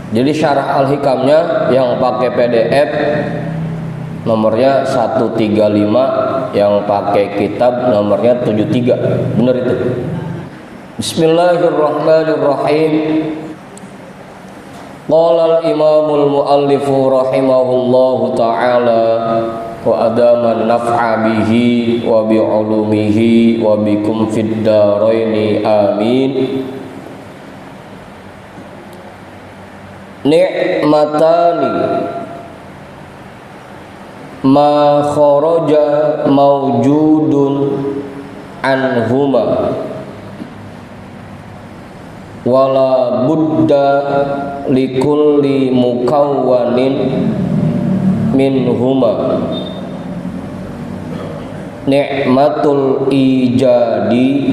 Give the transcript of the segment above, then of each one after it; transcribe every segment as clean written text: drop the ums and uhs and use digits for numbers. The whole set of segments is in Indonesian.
Jadi syarah Al-Hikamnya yang pakai PDF nomornya 135, yang pakai kitab nomornya 73. Benar itu. Bismillahirrahmanirrahim. Qala al-imamul muallifu rahimahullahu ta'ala wa adama naf'a bihi wa bi ulumihi wa bikum fid daraini amin. Ni'matani ma kharaja mawjudun anhuma wala budda likulli mukawwanin minhuma. Ni'matul ijadi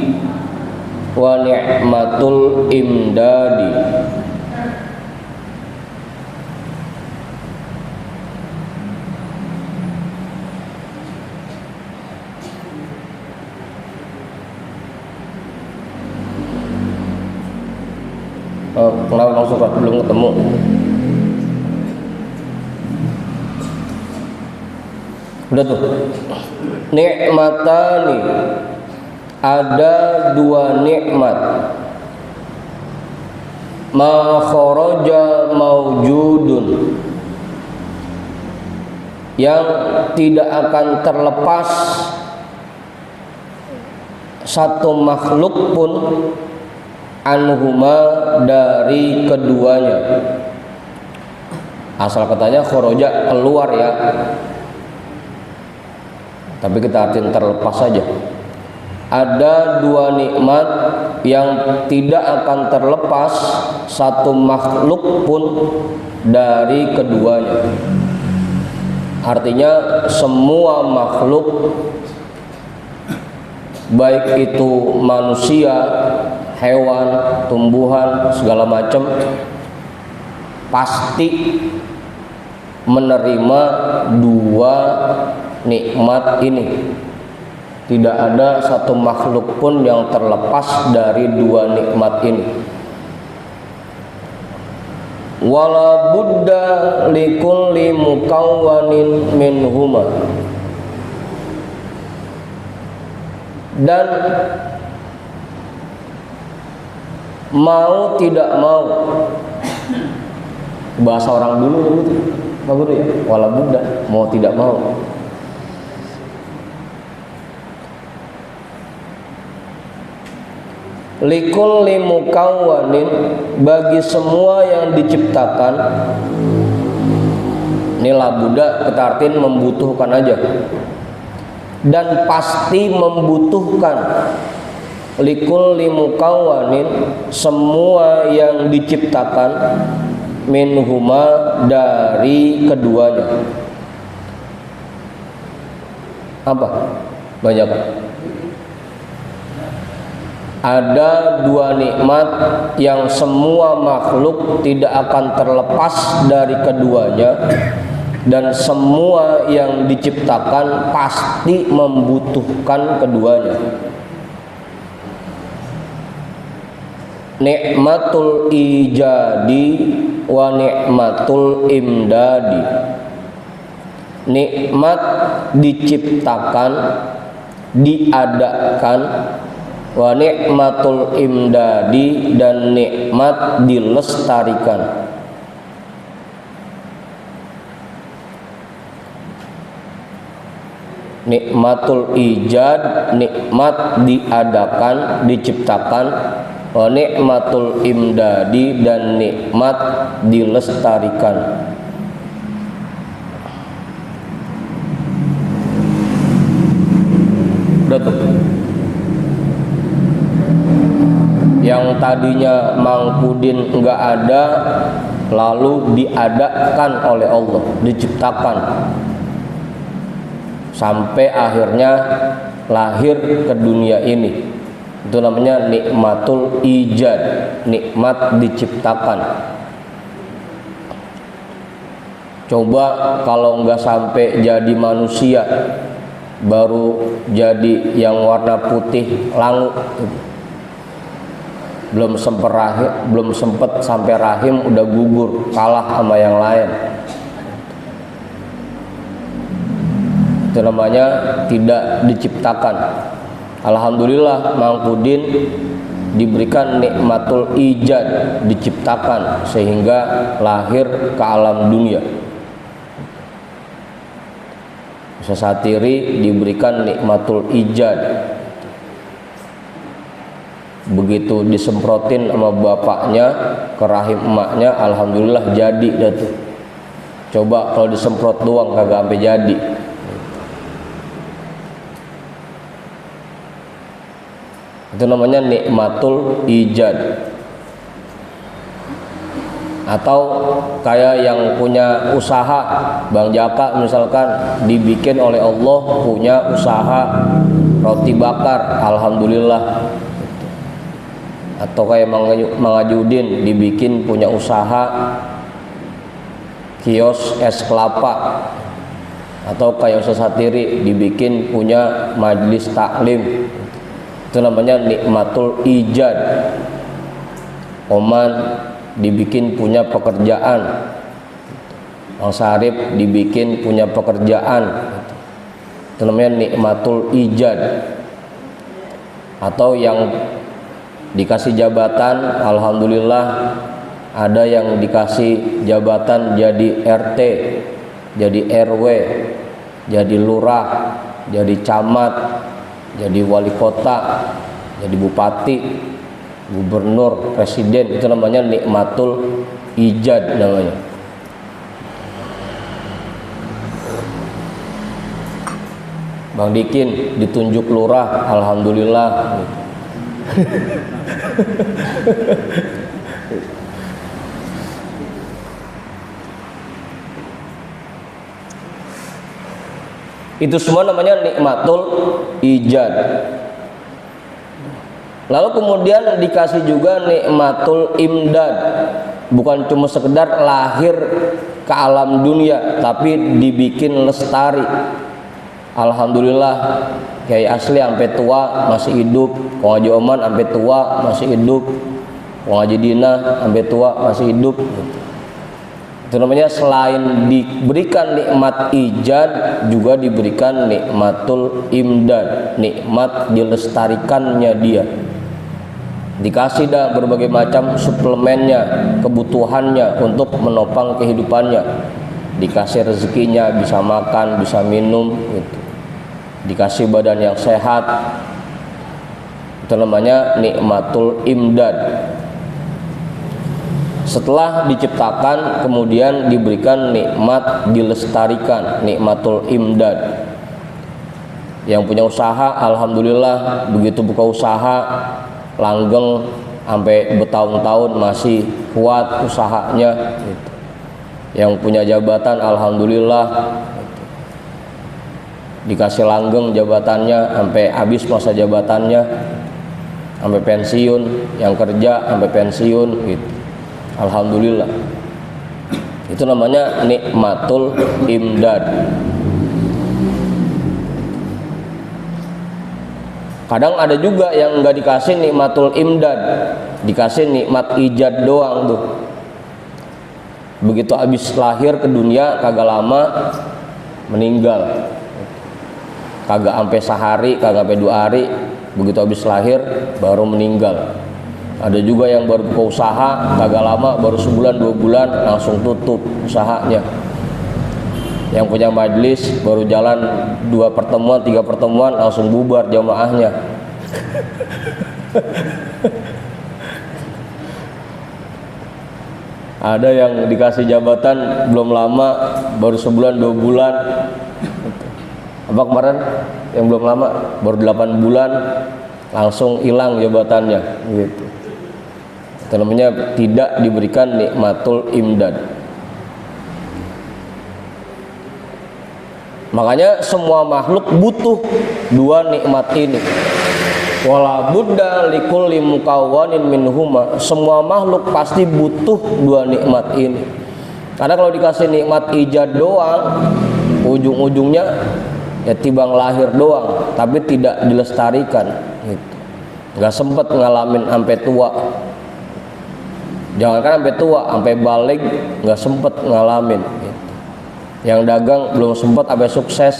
wa ni'matul imdadi. Kenapa langsung belum ketemu? Udah tuh. Ni'matani, ada dua nikmat. Ma kharaja mawjudun, yang tidak akan terlepas satu makhluk pun anhuma, dari keduanya. Asal katanya khoroja, keluar ya, tapi kita artiin terlepas saja. Ada dua nikmat yang tidak akan terlepas satu makhluk pun dari keduanya. Artinya semua makhluk, baik itu manusia, hewan, tumbuhan, segala macam, pasti menerima dua nikmat ini. Tidak ada satu makhluk pun yang terlepas dari dua nikmat ini. Wala budda likulli mukawwanin minhuma, dan mau tidak mau, bahasa orang dulu itu Pak Guru ya, wala budda, mau tidak mau. Likulli mukawwanin, bagi semua yang diciptakan. Ini la budda kita artiin membutuhkan aja, dan pasti membutuhkan. Likulli mukawwanin, semua yang diciptakan, minhuma, dari keduanya. Apa? Banyak. Ada dua nikmat yang semua makhluk tidak akan terlepas dari keduanya, dan semua yang diciptakan pasti membutuhkan keduanya. Ni'matul ijadi wa ni'matul imdadi. Nikmat diciptakan, diadakan, wa ni'matul imdadi, dan nikmat dilestarikan. Nikmatul ijad, nikmat diadakan, diciptakan, wa ni'matul imdadi, dan nikmat dilestarikan. Udah tuh. Yang tadinya mangkudin enggak ada, lalu diadakan oleh Allah, diciptakan, sampai akhirnya lahir ke dunia ini. Itu namanya nikmatul ijad, nikmat diciptakan. Coba kalau nggak sampai jadi manusia, baru jadi yang warna putih langu, belum sempet sampai rahim udah gugur, kalah sama yang lain. Itu namanya tidak diciptakan. Alhamdulillah Mang Pudin diberikan nikmatul ijad, diciptakan sehingga lahir ke alam dunia. Ustaz Satiri diberikan nikmatul ijad, begitu disemprotin sama bapaknya ke rahim emaknya, alhamdulillah jadi dah tuh. Coba kalau disemprot doang kagak sampai jadi. Itu namanya nikmatul ijad. Atau kayak yang punya usaha, Bang Jaka misalkan, dibikin oleh Allah punya usaha roti bakar, alhamdulillah. Atau kayak Mang Ajudin dibikin punya usaha kios es kelapa. Atau kayak Ustaz Satiri dibikin punya majelis taklim. Itu namanya nikmatul ijad. Oman dibikin punya pekerjaan, Bang Sarip dibikin punya pekerjaan, itu namanya nikmatul ijad. Atau yang dikasih jabatan, alhamdulillah ada yang dikasih jabatan jadi RT, jadi RW, jadi lurah, jadi camat, jadi wali kota, jadi bupati, gubernur, presiden. Itu namanya nikmatul ijad namanya. Bang Dikin ditunjuk lurah, alhamdulillah. Itu semua namanya nikmatul ijad. Lalu kemudian dikasih juga nikmatul imdad, bukan cuma sekedar lahir ke alam dunia, tapi dibikin lestari. Alhamdulillah Kiai Asli sampai tua masih hidup, Kong Haji Oman sampai tua masih hidup, Kong Haji Dina sampai tua masih hidup. Itu namanya selain diberikan nikmat ijad, juga diberikan nikmatul imdad, nikmat dilestarikannya dia. Dikasih dah berbagai macam suplemennya, kebutuhannya untuk menopang kehidupannya. Dikasih rezekinya, bisa makan, bisa minum gitu. Dikasih badan yang sehat. Itu namanya nikmatul imdad. Setelah diciptakan kemudian diberikan nikmat dilestarikan, nikmatul imdad. Yang punya usaha, alhamdulillah begitu buka usaha langgeng sampai bertahun-tahun masih kuat usahanya gitu. Yang punya jabatan, alhamdulillah dikasih langgeng jabatannya sampai habis masa jabatannya, sampai pensiun. Yang kerja sampai pensiun gitu, alhamdulillah. Itu namanya nikmatul imdad. Kadang ada juga yang nggak dikasih nikmatul imdad, dikasih nikmat ijad doang tuh. Begitu habis lahir ke dunia kagak lama meninggal, kagak sampai sehari, kagak sampai 2 hari, begitu habis lahir baru meninggal. Ada juga yang baru buka usaha kagak lama, baru sebulan 2 bulan langsung tutup usahanya. Yang punya majelis baru jalan 2 pertemuan 3 pertemuan langsung bubar jamaahnya. Ada yang dikasih jabatan belum lama, baru sebulan 2 bulan. Apa kemarin yang belum lama baru 8 bulan langsung hilang jabatannya gitu. Itu namanya tidak diberikan nikmatul imdad. Makanya semua makhluk butuh 2 nikmat ini. Wala budda likulli mukawwanin minhuma. Semua makhluk pasti butuh 2 nikmat ini. Karena kalau dikasih nikmat ijad doang, ujung-ujungnya ya tibang lahir doang, tapi tidak dilestarikan gitu. nggak sempet ngalamin sampai tua. Jangankan sampai tua, sampai balik nggak sempet ngalamin gitu. Yang dagang belum sempet sampai sukses,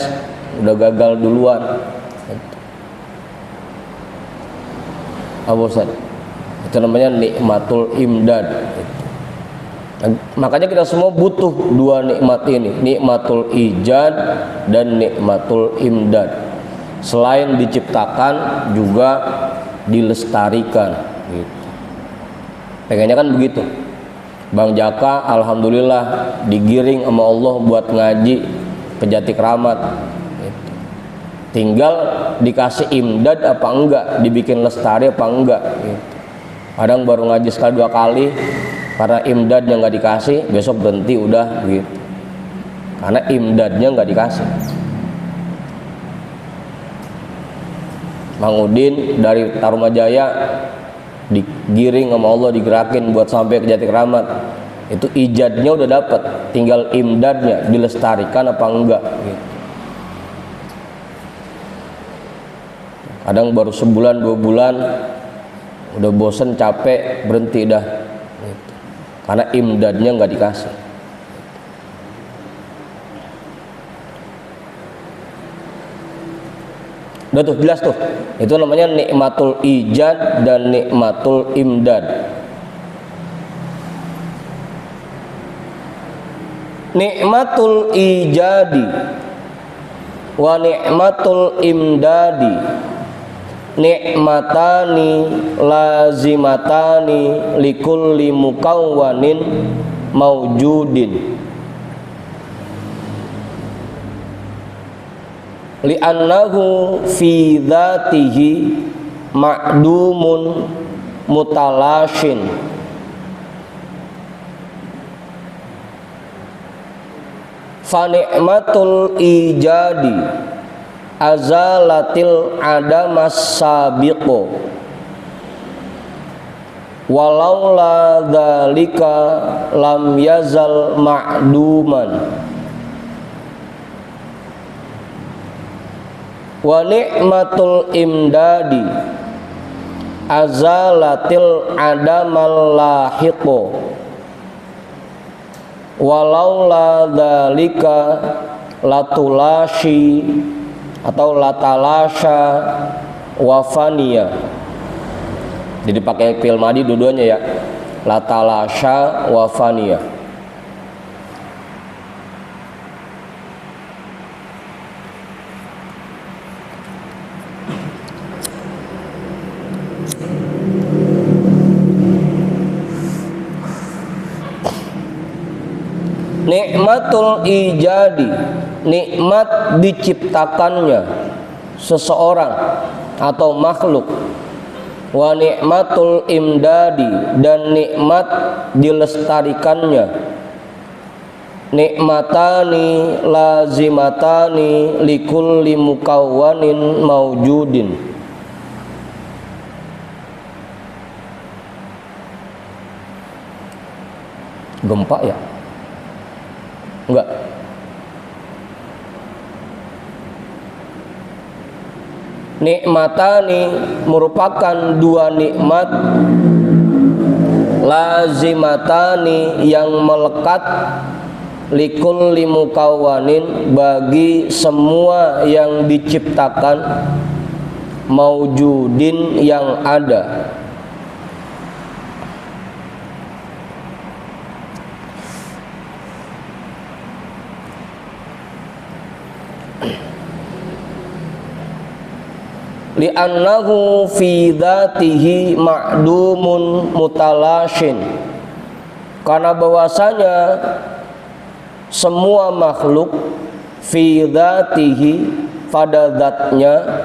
udah gagal duluan gitu. Apa Ustaz? Itu namanya nikmatul imdad gitu. Makanya kita semua butuh dua nikmat ini, nikmatul ijad dan nikmatul imdad. Selain diciptakan juga dilestarikan gitu. Pengennya kan begitu. Bang Jaka alhamdulillah digiring sama Allah buat ngaji ke Jatikramat gitu. Tinggal dikasih imdad apa enggak, dibikin lestari apa enggak gitu. Kadang baru ngaji sekali dua kali karena imdadnya nggak dikasih, besok berhenti udah gitu. Karena imdadnya nggak dikasih. Mang Udin dari Tarumajaya digiring sama Allah, digerakin buat sampai ke Jatikramat. Itu ijadnya udah dapet, tinggal imdadnya dilestarikan apa enggak gitu. Kadang baru sebulan dua bulan udah bosen capek berhenti dah gitu. Karena imdadnya nggak dikasih. Udah tuh jelas tuh. Itu namanya nikmatul ijad dan nikmatul imdad. Nikmatul ijadi wa nikmatul imdadi nikmatani lazimatani likulli mukawwanin maujudin li'annahu fi dzatihi ma'dumun mutalashin fa ni'matul ijadi azalatil adamas sabiqo walau la dzalika lam yazal ma'duman wa ni'matul imdadi azalatil adamal lahiqo walau la dzalika latulashi atau latalasha wafania. Jadi pakai fi'il madhi dua-duanya ya. Latalasha wafania. Nikmatul ijadi, nikmat diciptakannya seseorang atau makhluk. Wa nikmatul imdadi, dan nikmat dilestarikannya. Nikmatani lazimatani likulli mukawwanin maujudin. Gempa ya? Enggak. Nikmatani merupakan dua nikmat lazimatani yang melekat likulli mukawwanin bagi semua yang diciptakan maujudin yang ada. Li'annahu fi dzatihi ma'dumun mutalashin, karena bahwasanya semua makhluk fi dzatihi pada zatnya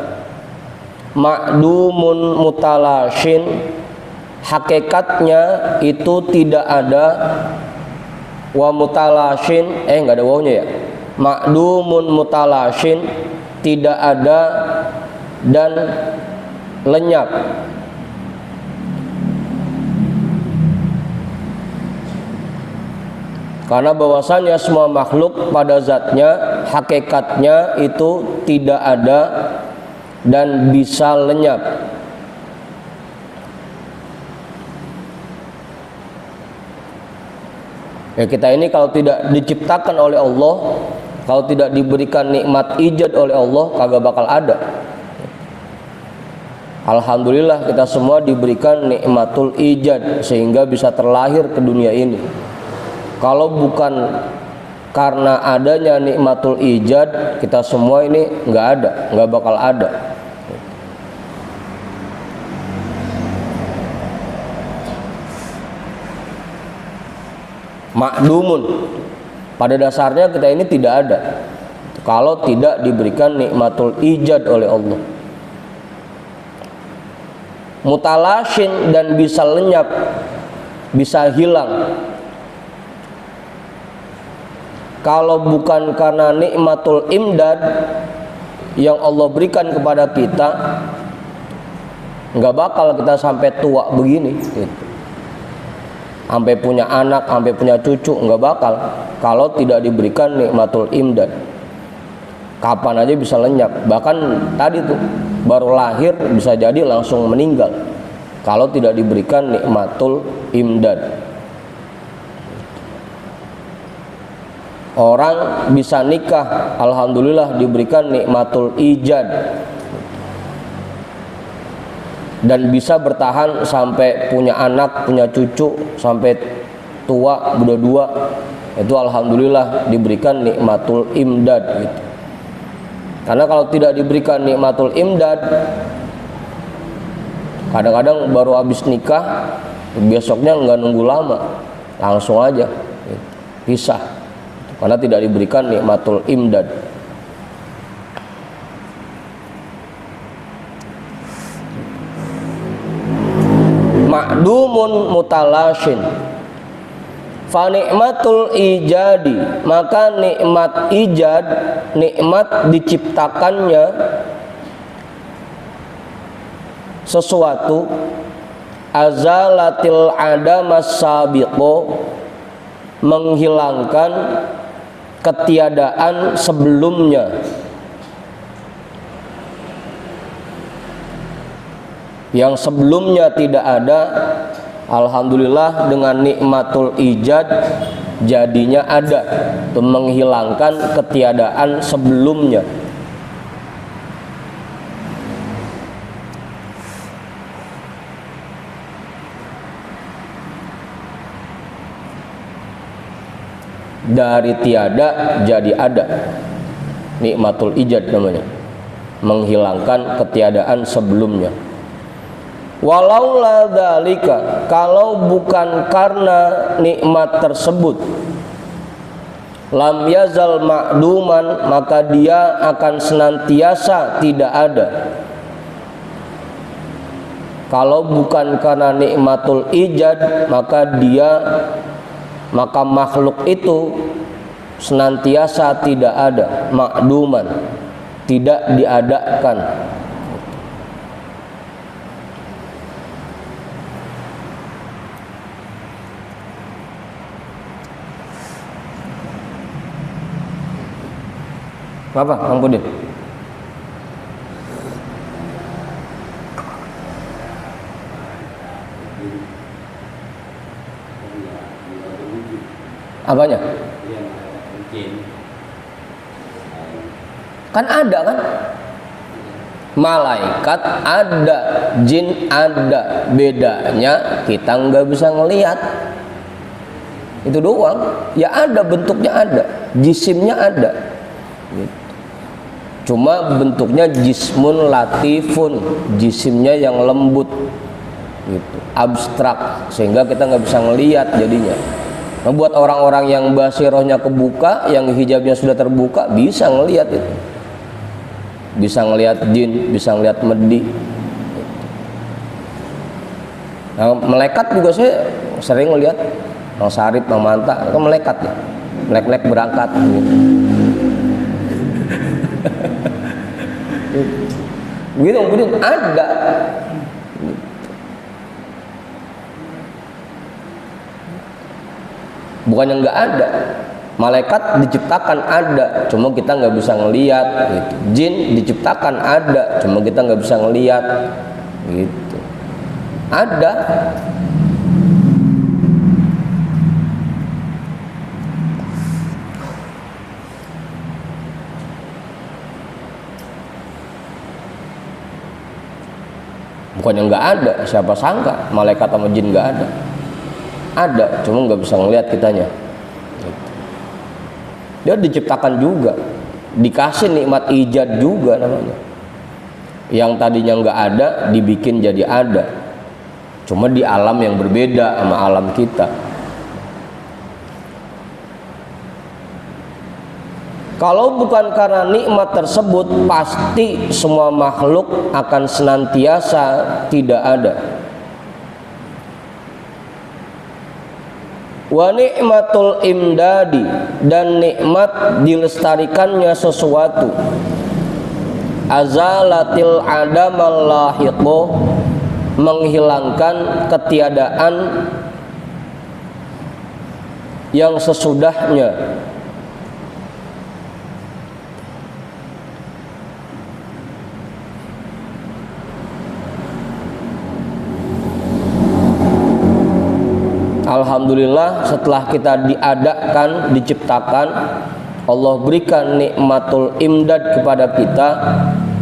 ma'dumun mutalashin, hakikatnya itu tidak ada. Wa mutalashin enggak ada wawunya ya. Ma'dumun mutalashin, tidak ada dan lenyap. Karena bahwasanya semua makhluk pada zatnya, hakikatnya itu tidak ada dan bisa lenyap. Ya kita ini kalau tidak diciptakan oleh Allah, kalau tidak diberikan nikmat ijad oleh Allah, kagak bakal ada. Alhamdulillah kita semua diberikan nikmatul ijad sehingga bisa terlahir ke dunia ini. Kalau bukan karena adanya nikmatul ijad, kita semua ini nggak ada, nggak bakal ada. Ma'dumun, pada dasarnya kita ini tidak ada kalau tidak diberikan nikmatul ijad oleh Allah. Mutalashin, dan bisa lenyap, bisa hilang kalau bukan karena nikmatul imdad yang Allah berikan kepada kita, nggak bakal kita sampai tua begini gitu. Sampai punya anak, sampai punya cucu, nggak bakal kalau tidak diberikan nikmatul imdad. Kapan aja bisa lenyap, bahkan tadi tuh baru lahir bisa jadi langsung meninggal kalau tidak diberikan nikmatul imdad. Orang bisa nikah, alhamdulillah diberikan nikmatul ijad, dan bisa bertahan sampai punya anak, punya cucu, sampai tua, berdua, itu alhamdulillah diberikan nikmatul imdad gitu. Karena kalau tidak diberikan nikmatul imdad, kadang-kadang baru habis nikah, besoknya nggak nunggu lama, langsung aja gitu, pisah, karena tidak diberikan nikmatul imdad. Ma'dumun mutalashin, fa nikmatul ijadi, maka nikmat ijad, nikmat diciptakannya sesuatu, azalatil adamas sabiqo, menghilangkan ketiadaan sebelumnya. Yang sebelumnya tidak ada, alhamdulillah dengan nikmatul ijad jadinya ada, untuk menghilangkan ketiadaan sebelumnya. Dari tiada jadi ada, nikmatul ijad namanya, menghilangkan ketiadaan sebelumnya. Walau la dzalika, kalau bukan karena nikmat tersebut, lam yazal ma'duman, maka dia akan senantiasa tidak ada. Kalau bukan karena nikmatul ijad, maka makhluk itu senantiasa tidak ada, ma'duman, tidak diadakan. Apa, Kang Pudin? Apanya? Kan ada kan? Malaikat ada, jin ada, bedanya kita nggak bisa ngelihat. Itu doang. Ya ada, bentuknya ada, jisimnya ada. Cuma bentuknya jismun latifun, jisimnya yang lembut gitu, abstrak, sehingga kita nggak bisa ngelihat jadinya. Nah, buat orang-orang yang basirohnya kebuka, yang hijabnya sudah terbuka, bisa ngelihat itu, bisa ngelihat jin, bisa ngelihat medhi. Nah, melekat juga saya sering ngelihat, Bang Sarip, Bang Manta, kan melekat ya, melek-melek berangkat gitu. Begitu, kemudian ada. Bukannya nggak ada, malaikat diciptakan ada, cuma kita nggak bisa ngelihat. Gitu. Jin diciptakan ada, cuma kita nggak bisa ngelihat. Gitu. Ada. Bukannya nggak ada, siapa sangka malaikat sama jin nggak ada. Ada, cuma nggak bisa ngelihat kitanya. Dia diciptakan juga, dikasih nikmat ijad juga namanya. Yang tadinya nggak ada dibikin jadi ada, cuma di alam yang berbeda sama alam kita. Kalau bukan karena nikmat tersebut, pasti semua makhluk akan senantiasa tidak ada. Wa nikmatul imdadi, dan nikmat dilestarikannya sesuatu. Azalatil adamal lahiqo, menghilangkan ketiadaan yang sesudahnya. Alhamdulillah, setelah kita diadakan, diciptakan, Allah berikan nikmatul imdad kepada kita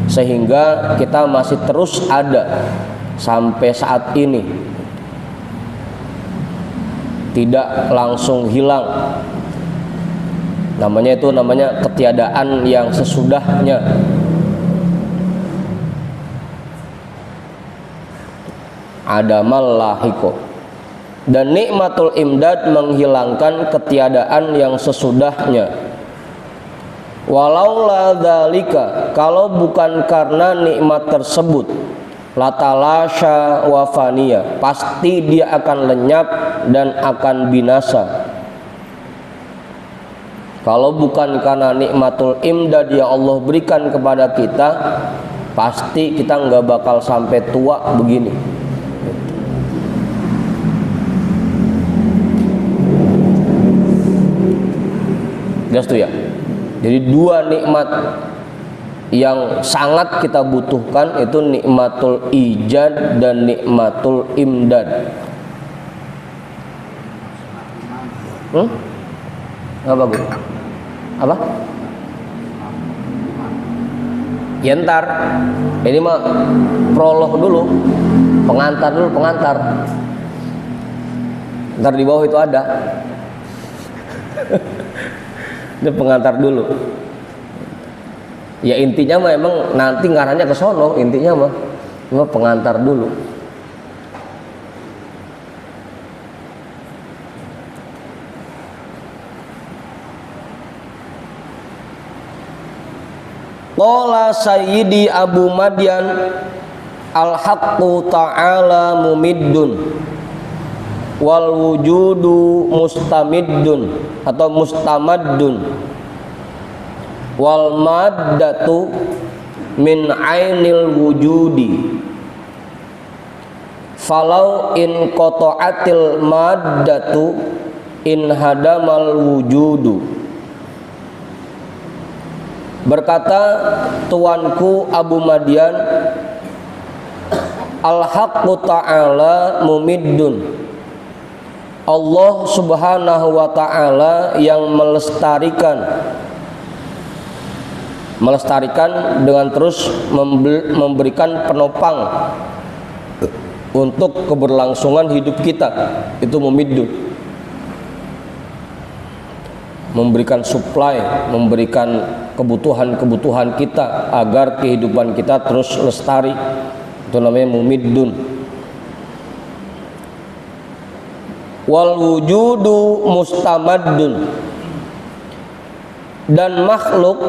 sehingga kita masih terus ada sampai saat ini, tidak langsung hilang. Namanya ketiadaan yang sesudahnya. Adamal lahiqo. Dan nikmatul imdad menghilangkan ketiadaan yang sesudahnya. Walau la dzalika, kalau bukan karena nikmat tersebut, latalasha wa faniya, pasti dia akan lenyap dan akan binasa. Kalau bukan karena nikmatul imdad yang Allah berikan kepada kita, pasti kita nggak bakal sampai tua begini. Jelas tuh ya. Jadi dua nikmat yang sangat kita butuhkan itu nikmatul ijad dan nikmatul imdad. Apa Bu? Apa? Ya ntar, ini mah prolog dulu, pengantar dulu, pengantar. Ntar di bawah itu ada. Ini pengantar dulu. Ya intinya mah emang nanti ngarahnya ke sono, intinya mah cuma pengantar dulu. Qala Sayyidi Abu Madyan al-haqqu ta'ala mumiddun wal wujudu mustamiddun atau mustamaddun wal maddatu min ainil wujudi falau in qata'atil maddatu in hadamal wujudu. Berkata tuanku Abu Madyan, al-haqqu ta'ala mumiddun, Allah subhanahu wa ta'ala yang melestarikan dengan terus memberikan penopang untuk keberlangsungan hidup kita, itu mumiddun, memberikan supply, memberikan kebutuhan-kebutuhan kita agar kehidupan kita terus lestari, itu namanya mumiddun. Wal wujudu mustamaddun, dan makhluk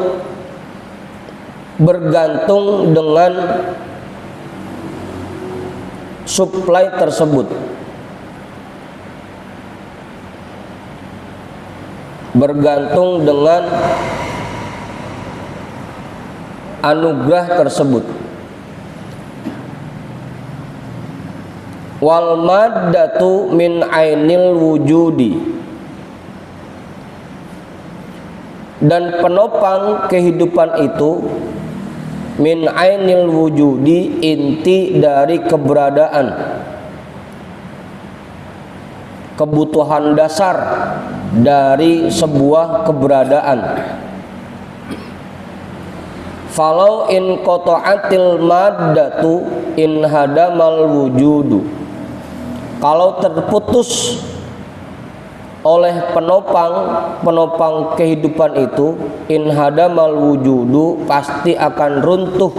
bergantung dengan supply tersebut, bergantung dengan anugerah tersebut. Wal maddatu min ainil wujudi, dan penopang kehidupan itu min ainil wujudi, inti dari keberadaan, kebutuhan dasar dari sebuah keberadaan. Falau in qata'atil maddatu in hadamal wujudu. Kalau terputus oleh penopang kehidupan itu, in hadamal wujudu, pasti akan runtuh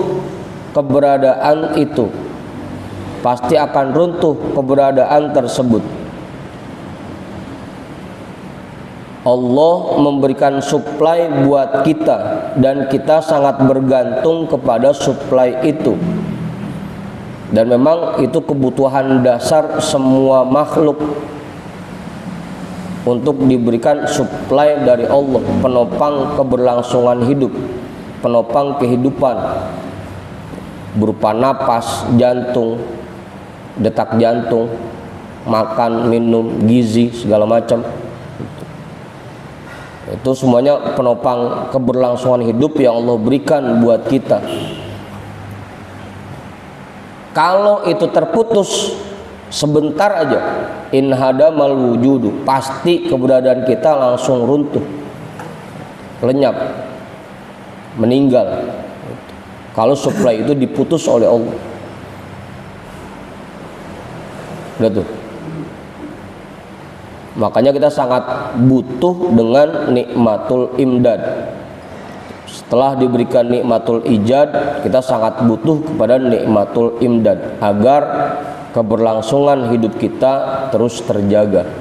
keberadaan itu, pasti akan runtuh keberadaan tersebut. Allah memberikan suplai buat kita dan kita sangat bergantung kepada suplai itu. Dan memang itu kebutuhan dasar semua makhluk untuk diberikan suplai dari Allah, penopang keberlangsungan hidup, penopang kehidupan berupa napas, jantung, detak jantung, makan, minum, gizi, segala macam. Itu semuanya penopang keberlangsungan hidup yang Allah berikan buat kita. Kalau itu terputus sebentar aja, in hadamal wujudu, pasti keberadaan kita langsung runtuh, lenyap, meninggal. Kalau suplai itu diputus oleh Allah. Udah tuh. Makanya kita sangat butuh dengan nikmatul imdad. Setelah diberikan nikmatul ijad, kita sangat butuh kepada nikmatul imdad agar keberlangsungan hidup kita terus terjaga.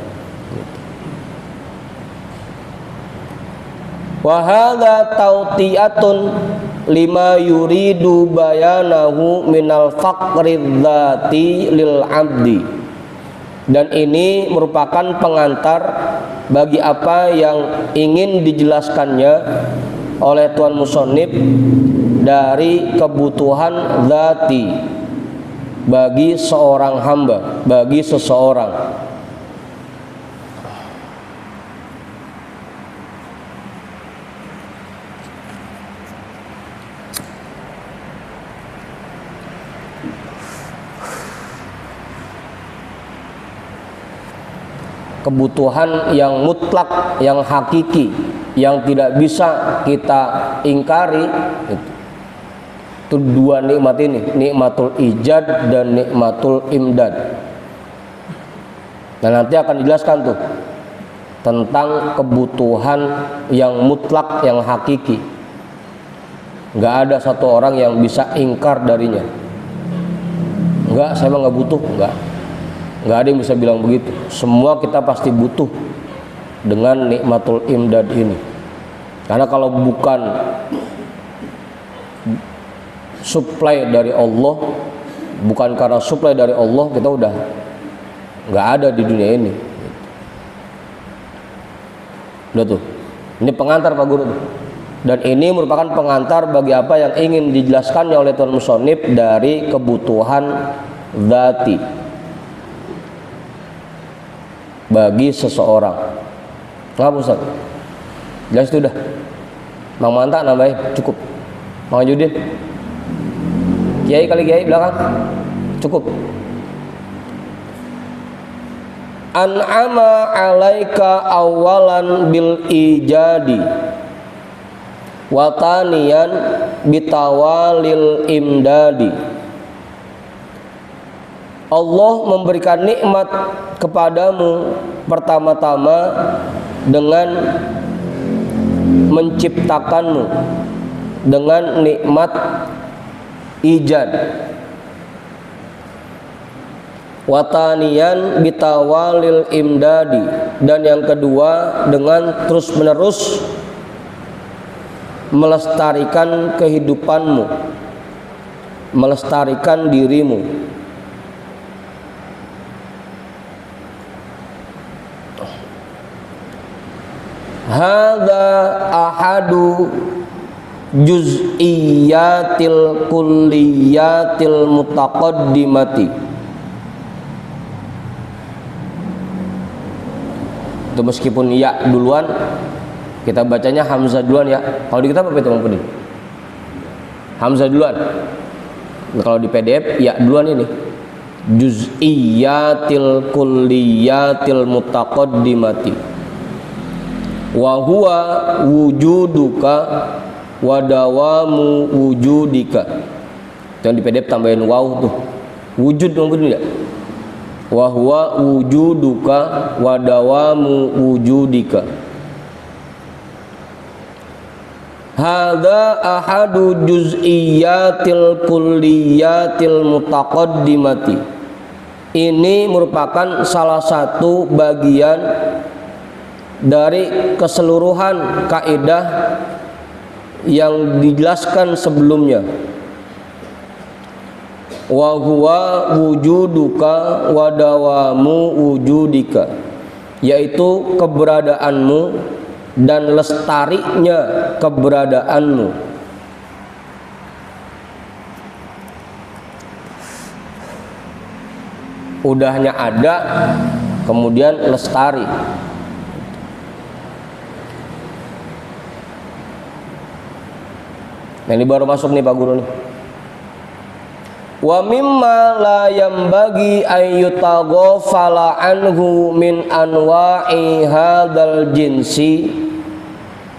Wa hadza tautiyatun lima yuridu bayanahu minal faqri dzati lil abdi. Dan ini merupakan pengantar bagi apa yang ingin dijelaskannya oleh Tuan Musonib dari kebutuhan dzati bagi seorang hamba, bagi seseorang. Kebutuhan yang mutlak, yang hakiki, yang tidak bisa kita ingkari, itu dua nikmat ini, nikmatul ijad dan nikmatul imdad. Dan nanti akan dijelaskan tuh tentang kebutuhan yang mutlak, yang hakiki. Nggak ada satu orang yang bisa ingkar darinya. Enggak, saya mah nggak butuh, enggak. Nggak ada yang bisa bilang begitu. Semua kita pasti butuh dengan nikmatul imdad ini. Karena kalau bukan suplai dari Allah, bukan karena suplai dari Allah, kita udah nggak ada di dunia ini. Udah tuh. Ini pengantar Pak Guru. Dan ini merupakan pengantar bagi apa yang ingin dijelaskannya oleh Tuan Musonib dari kebutuhan dzati bagi seseorang. Kenapa Ustaz? Jelas itu dah. Mang Manta nambahin, cukup. Mang Judin, Kiai kali Kiai belakang, cukup. An'ama alaika awalan bil ijadi wa taniyan bitawalil imdadi. Allah memberikan nikmat kepadamu pertama-tama dengan menciptakanmu dengan nikmat ijad, wataniyan bitawalil imdadi, dan yang kedua dengan terus-menerus melestarikan kehidupanmu, melestarikan dirimu. Hadza ahadu juz'iyatil kulliyatil mutaqaddimati. Itu meskipun ya duluan, kita bacanya hamzah duluan ya. Kalau di kitab apa itu Bang Pudin? Hamzah duluan. Nah, kalau di PDF ya duluan ini. Juz'iyatil kulliyatil mutaqaddimati. Wa huwa wujuduka wa dawamu wujudika. Yang di PDF tambahin waw tuh. Wujud dong betul ya? Wa huwa wujuduka wa dawamu wujudika. Hadza ahadu juz'iyatil kulliyatil mutaqaddimati. Ini merupakan salah satu bagian dari keseluruhan kaidah yang dijelaskan sebelumnya. Wa huwa wujuduka wa dawamu wujudika, yaitu keberadaanmu dan lestarinya keberadaanmu. Udahnya ada, kemudian lestari. Nah, ini baru masuk nih Pak Guru nih. Wa mimma la yambagi ayyutaghafala anhu min anwa'i hadzal jinsi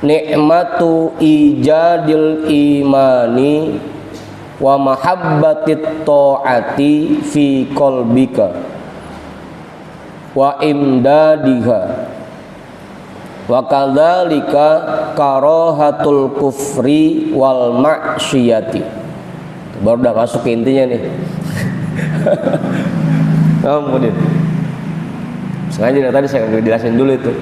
ni'matu ijadil imani wa mahabbatit ta'ati fi qalbika wa imdadiha wa kadzalika karahatul kufri wal ma'siyati. Baru udah masuk ke intinya nih. Kemudian sengaja tadi saya nggak jelasin dulu itu.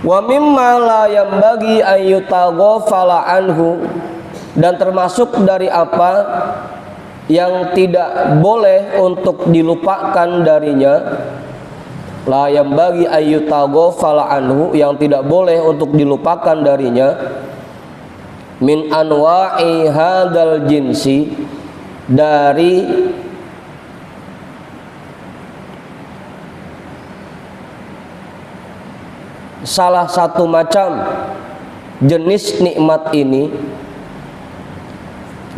Wa mimma la yambagi ayyutaghafala anhu, dan termasuk dari apa yang tidak boleh untuk dilupakan darinya. La yambagi ayyutaghafala anhu, yang tidak boleh untuk dilupakan darinya. Min anwa'i hadzal jinsi, dari salah satu macam jenis nikmat ini,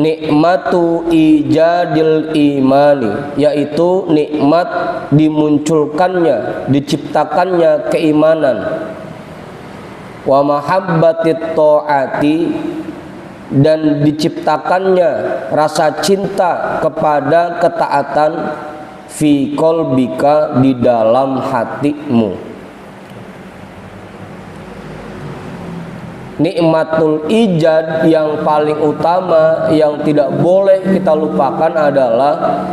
nikmatu ijadil imani, yaitu nikmat dimunculkannya, diciptakannya keimanan, wa mahabbatit ta'ati, dan diciptakannya rasa cinta kepada ketaatan, fi qalbika, di dalam hatimu. Nikmatul ijad yang paling utama yang tidak boleh kita lupakan adalah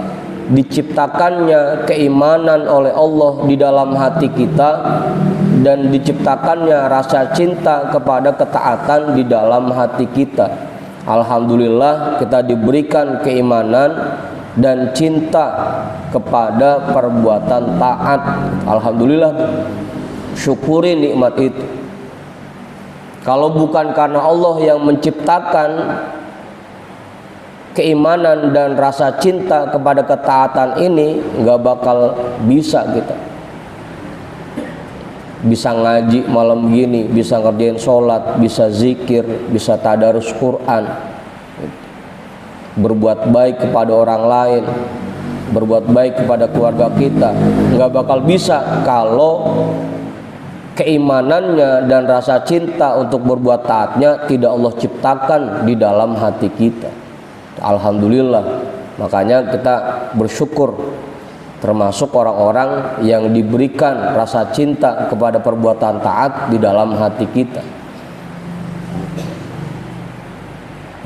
diciptakannya keimanan oleh Allah di dalam hati kita, dan diciptakannya rasa cinta kepada ketaatan di dalam hati kita. Alhamdulillah kita diberikan keimanan dan cinta kepada perbuatan taat. Alhamdulillah, syukuri nikmat itu. Kalau bukan karena Allah yang menciptakan keimanan dan rasa cinta kepada ketaatan ini, nggak bakal bisa kita. Bisa ngaji malam gini, bisa ngerjain sholat, bisa zikir, bisa tadarus Quran, berbuat baik kepada orang lain, berbuat baik kepada keluarga kita. Nggak bakal bisa kalau keimanannya dan rasa cinta untuk berbuat taatnya tidak Allah ciptakan di dalam hati kita. Alhamdulillah, makanya kita bersyukur termasuk orang-orang yang diberikan rasa cinta kepada perbuatan taat di dalam hati kita.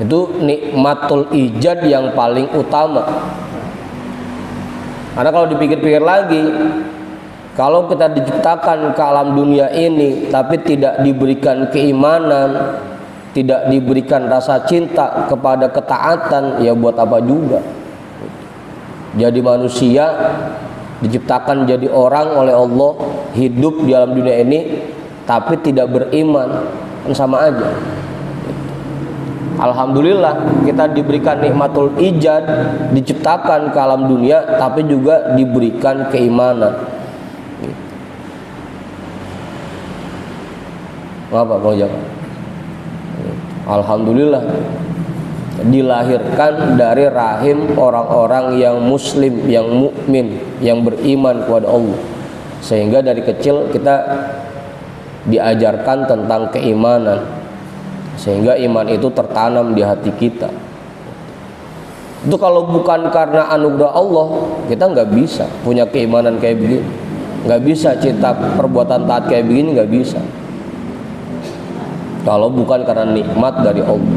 Itu nikmatul ijad yang paling utama. Karena kalau dipikir-pikir lagi, kalau kita diciptakan ke alam dunia ini tapi tidak diberikan keimanan, tidak diberikan rasa cinta kepada ketaatan, ya buat apa juga. Jadi manusia diciptakan jadi orang oleh Allah, hidup di alam dunia ini tapi tidak beriman, kan sama aja. Alhamdulillah kita diberikan nikmatul ijad, diciptakan ke alam dunia tapi juga diberikan keimanan. Apa mau jawab? Alhamdulillah dilahirkan dari rahim orang-orang yang muslim, yang mukmin, yang beriman kepada Allah. Sehingga dari kecil kita diajarkan tentang keimanan, sehingga iman itu tertanam di hati kita. Itu kalau bukan karena anugerah Allah, kita nggak bisa punya keimanan kayak begini, nggak bisa cinta perbuatan taat kayak begini, nggak bisa. Kalau bukan karena nikmat dari Allah.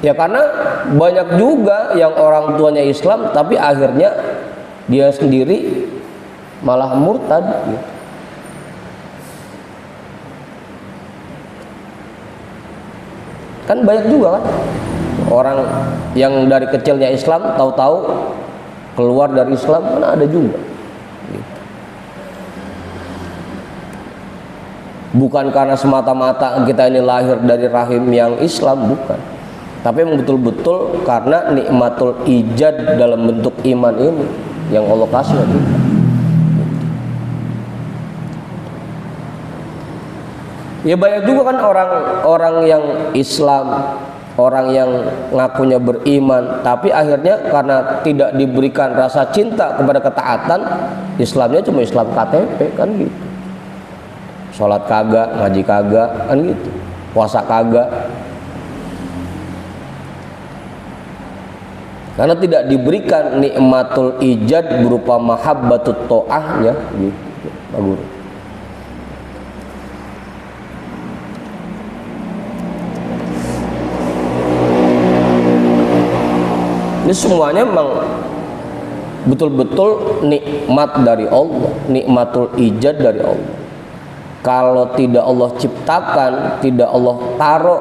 Ya karena banyak juga yang orang tuanya Islam tapi akhirnya dia sendiri malah murtad gitu. Kan banyak juga kan orang yang dari kecilnya Islam tahu-tahu keluar dari Islam, kan ada juga gitu. Bukan karena semata-mata kita ini lahir dari rahim yang Islam, bukan, tapi betul-betul karena nikmatul ijad dalam bentuk iman ini yang Allah kasih ke kita. Ya banyak juga kan orang-orang yang Islam, orang yang ngakunya beriman, tapi akhirnya karena tidak diberikan rasa cinta kepada ketaatan, Islamnya cuma Islam KTP kan gitu. Sholat kagak, ngaji kagak kan gitu, puasa kagak. Karena tidak diberikan nikmatul ijad berupa mahabbatut ta'ahnya gitu, Pak Guru. Ini semuanya memang betul-betul nikmat dari Allah, nikmatul ijad dari Allah. Kalau tidak Allah ciptakan, tidak Allah taruh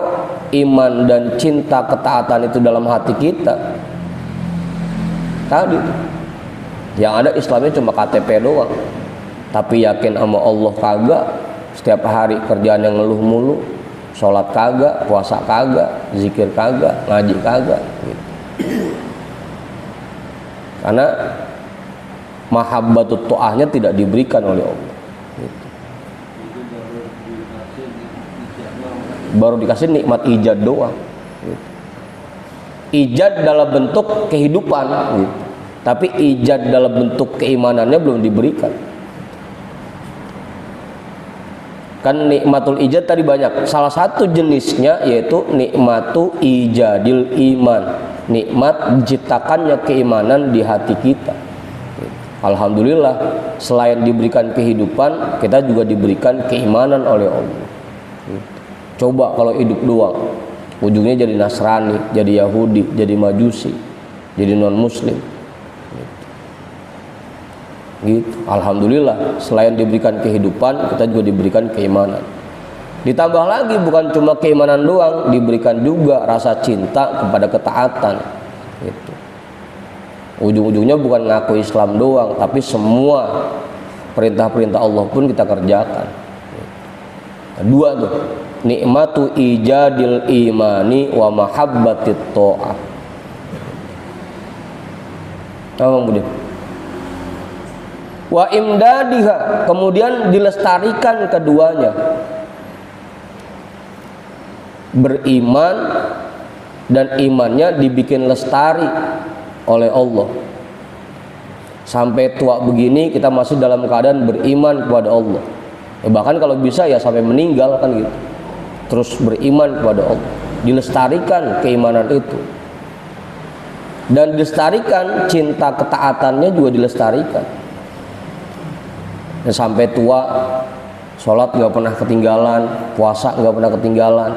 iman dan cinta ketaatan itu dalam hati kita, tadi yang ada Islamnya cuma KTP doang, tapi yakin sama Allah kagak, setiap hari kerjaan yang ngeluh mulu, sholat kagak, puasa kagak, zikir kagak, ngaji kagak gitu. Karena mahabbatut ta'ahnya tidak diberikan oleh Allah gitu. Baru dikasih nikmat ijad doang gitu. Ijad dalam bentuk kehidupan gitu. Tapi ijad dalam bentuk keimanannya belum diberikan. Kan nikmatul ijad tadi banyak. Salah satu jenisnya yaitu nikmatu ijadil iman, nikmat diciptakannya keimanan di hati kita. Alhamdulillah, selain diberikan kehidupan, kita juga diberikan keimanan oleh Allah. Coba kalau hidup doang, ujungnya jadi Nasrani, jadi Yahudi, jadi Majusi, jadi non Muslim. Gitu. Alhamdulillah, selain diberikan kehidupan, kita juga diberikan keimanan. Ditambah lagi bukan cuma keimanan doang, diberikan juga rasa cinta kepada ketaatan. Gitu. Ujung-ujungnya bukan ngaku Islam doang, tapi semua perintah-perintah Allah pun kita kerjakan. Kedua tuh, nikmatu ijadil imani wa mahabbatit ta'ah. Apa kemudian? Wa imdadiha, kemudian dilestarikan keduanya. Beriman dan imannya dibikin lestari oleh Allah. Sampai tua begini kita masih dalam keadaan beriman kepada Allah. Ya, bahkan kalau bisa ya sampai meninggal kan gitu. Terus beriman kepada Allah. Dilestarikan keimanan itu. Dan dilestarikan cinta ketaatannya juga dilestarikan. Dan sampai tua sholat nggak pernah ketinggalan, puasa nggak pernah ketinggalan,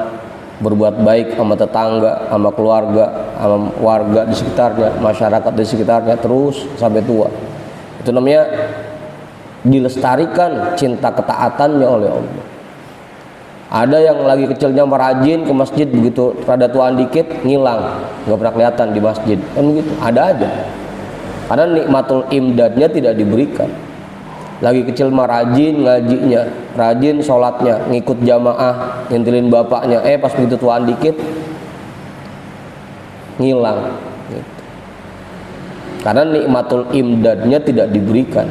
berbuat baik sama tetangga, sama keluarga, sama warga di sekitarnya, masyarakat di sekitarnya, terus sampai tua. Itu namanya dilestarikan cinta ketaatannya oleh Allah. Ada yang lagi kecilnya merajin ke masjid, begitu rada tuaan dikit ngilang, nggak pernah kelihatan di masjid, kan begitu. Ada aja, karena nikmatul imdadnya tidak diberikan. Lagi kecil mah rajin ngajinya, rajin sholatnya, ngikut jamaah, ngintilin bapaknya, pas begitu tuaan dikit ngilang gitu. Karena nikmatul imdadnya tidak diberikan.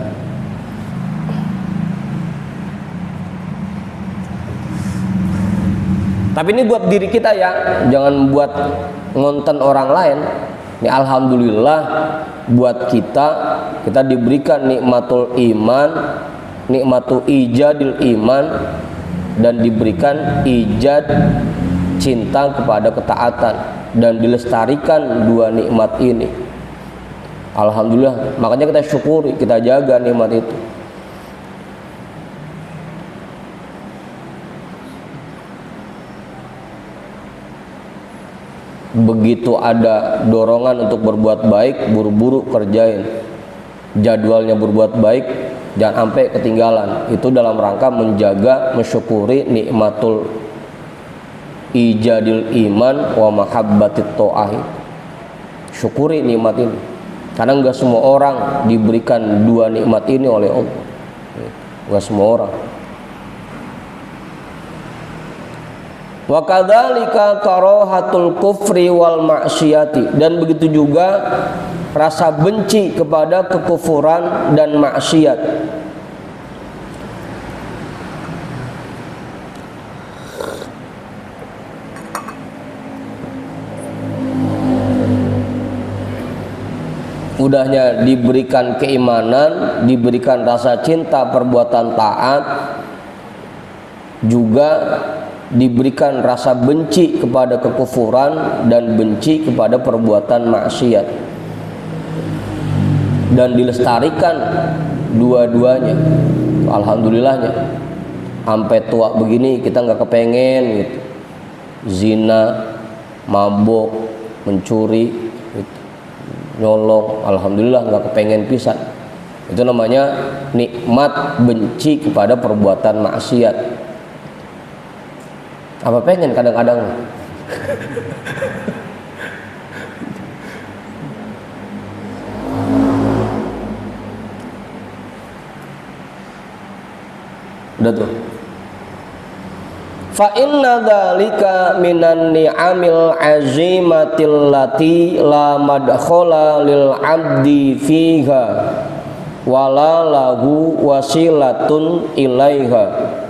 Tapi ini buat diri kita ya, jangan buat ngonten orang lain. Ini alhamdulillah buat kita diberikan nikmatul iman, nikmatul ijadil iman, dan diberikan ijad cinta kepada ketaatan, dan dilestarikan dua nikmat ini. Alhamdulillah, makanya kita syukuri, kita jaga nikmat itu. Begitu ada dorongan untuk berbuat baik, buru-buru kerjain. Jadwalnya berbuat baik, jangan sampai ketinggalan. Itu dalam rangka menjaga, mensyukuri nikmatul ijadil iman wa mahabbatit ta'ah. Syukuri nikmat ini. Karena enggak semua orang diberikan dua nikmat ini oleh Allah. Enggak semua orang. Wa kadzalika karahatul kufri wal ma'siyati, dan begitu juga rasa benci kepada kekufuran dan maksiat. Udahnya diberikan keimanan, diberikan rasa cinta perbuatan taat, juga diberikan rasa benci kepada kekufuran dan benci kepada perbuatan maksiat, dan dilestarikan dua-duanya. Alhamdulillahnya sampai tua begini kita nggak kepengen gitu zina, mabuk, mencuri gitu, nyolong. Alhamdulillah nggak kepengen pisan. Itu namanya nikmat benci kepada perbuatan maksiat. Apa pengen kadang-kadang? Udah tuh. Fa inna dzalika minan ni'amil azimatil lati la madkhala lil 'abdi fiha wala lahu wasilatun ilaiha.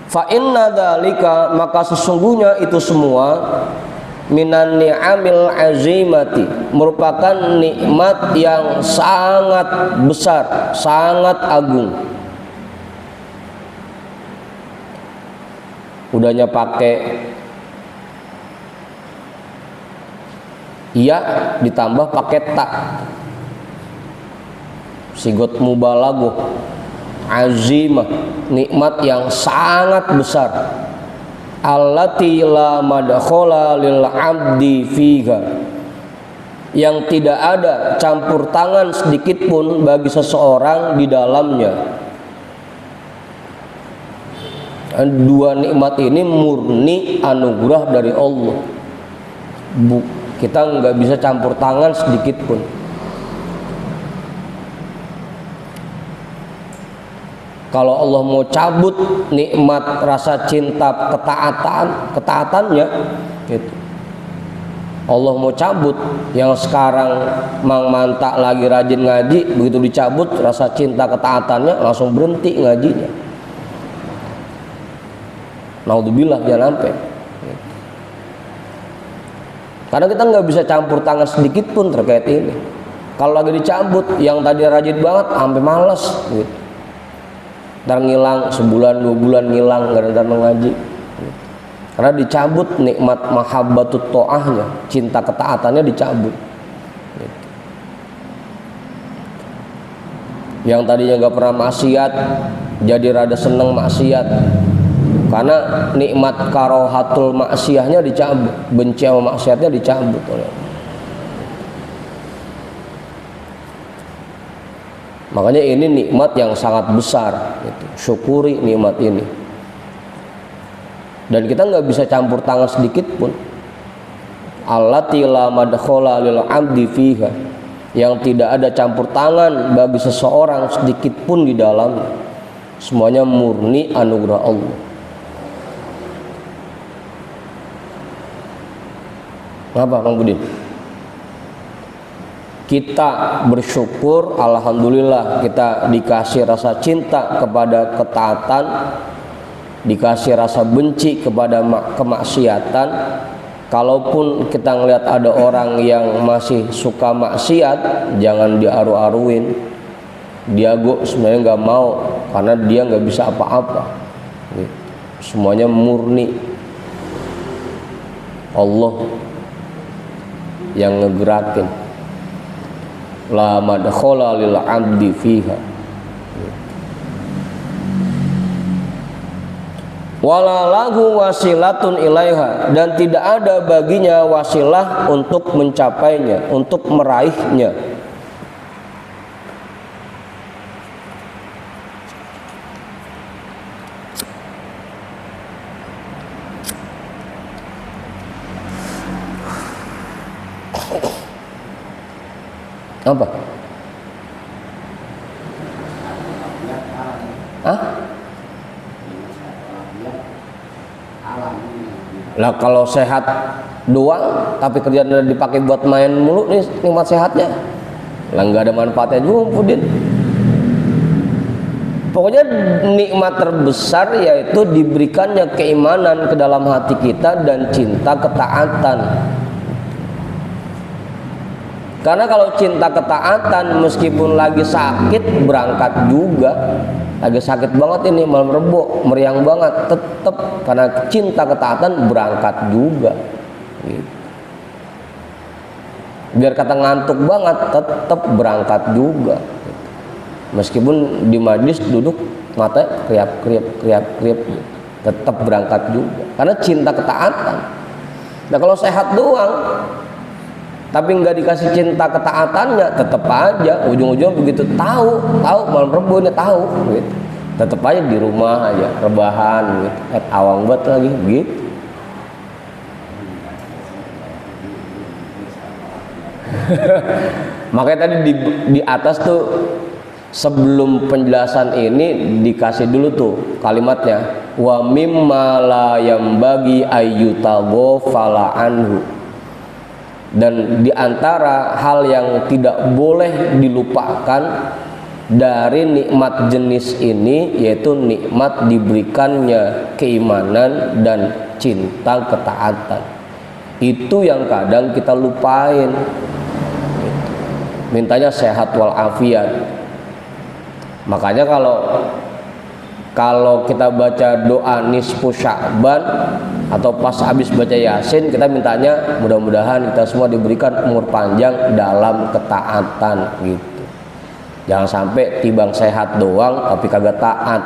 Fa inna dzalika, maka sesungguhnya itu semua, minan ni'amil azimati, merupakan nikmat yang sangat besar, sangat agung. Udahnya pakai ya ditambah pakai tak, sigot mubalaghah, azimah, nikmat yang sangat besar. Allati la madkhala lil 'abdi fiha, yang tidak ada campur tangan sedikit pun bagi seseorang di dalamnya. Dua nikmat ini murni anugerah dari Allah. Kita nggak bisa campur tangan sedikit pun. Kalau Allah mau cabut nikmat rasa cinta ketaatannya gitu. Allah mau cabut, yang sekarang Mang Manta lagi rajin ngaji, begitu dicabut rasa cinta ketaatannya langsung berhenti ngajinya. Naudzubillah, jangan sampai. Karena kita nggak bisa campur tangan sedikit pun terkait ini. Kalau lagi dicabut, yang tadi rajin banget sampai malas gitu. Ntar ngilang, sebulan 2 bulan ngilang, nggak ada mengaji. Karena dicabut nikmat mahabbatut ta'ahnya, cinta ketaatannya dicabut. Yang tadinya nggak pernah maksiat, jadi rada seneng maksiat. Karena nikmat karohatul maksiyahnya dicabut, benci sama maksiatnya dicabut oleh. Makanya ini nikmat yang sangat besar, gitu. Syukuri nikmat ini. Dan kita nggak bisa campur tangan sedikit pun. Allati la madkhala lil 'abdi fiha, yang tidak ada campur tangan bagi seseorang sedikit pun di dalamnya. Semuanya murni anugerah Allah. Kenapa Bang Budin? Kita bersyukur, alhamdulillah kita dikasih rasa cinta kepada ketaatan, dikasih rasa benci kepada kemaksiatan. Kalaupun kita ngelihat ada orang yang masih suka maksiat, jangan diaru-aruin. Dia sebenarnya nggak mau karena dia nggak bisa apa-apa. Semuanya murni Allah yang ngegerakin. La madkhala lil 'abdi fiha wala lahu wasilatun ilaiha, dan tidak ada baginya wasilah untuk mencapainya, untuk meraihnya. Apa? Hah? Lah kalau sehat doang tapi kerjaan udah dipakai buat main mulu, nih nikmat sehatnya lah nggak ada manfaatnya juga, Pudin. Pokoknya nikmat terbesar yaitu diberikannya keimanan ke dalam hati kita dan cinta ketaatan. Karena kalau cinta ketaatan, meskipun lagi sakit berangkat juga, lagi sakit banget ini malam Rebo, meriang banget, tetap karena cinta ketaatan berangkat juga. Gitu. Biar kata ngantuk banget, tetap berangkat juga. Meskipun di majlis duduk mata kriap, tetap berangkat juga. Karena cinta ketaatan. Nah kalau sehat doang, tapi nggak dikasih cinta ketaatannya, tetap aja ujung-ujung begitu tahu malam Rebo ini tahu, gitu. Tetap aja di rumah aja rebahan, gitu. Awang banget lagi, gitu. Makanya tadi di atas tuh sebelum penjelasan ini dikasih dulu tuh kalimatnya, wa mimma la yambagi ayyutaghafala anhu. Dan diantara hal yang tidak boleh dilupakan dari nikmat jenis ini, yaitu nikmat diberikannya keimanan dan cinta ketaatan. Itu yang kadang kita lupain. Mintanya sehat walafiat. Makanya kalau kita baca doa nisfu Sya'ban atau pas habis baca Yasin, kita mintanya mudah-mudahan kita semua diberikan umur panjang dalam ketaatan, gitu. Jangan sampai tibang sehat doang tapi kagak taat.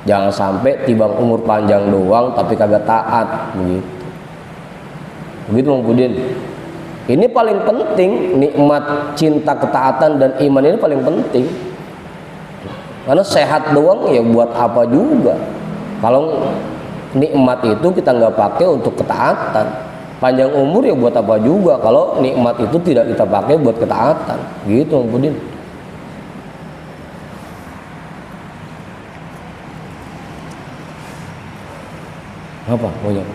Jangan sampai tibang umur panjang doang tapi kagak taat, begitu. Begitu Bang Budin. Ini paling penting, nikmat cinta ketaatan dan iman ini paling penting. Karena sehat doang ya buat apa juga. Kalau nikmat itu kita nggak pakai untuk ketaatan, panjang umur ya buat apa juga kalau nikmat itu tidak kita pakai buat ketaatan, gitu Bang Budin. Apa maunya?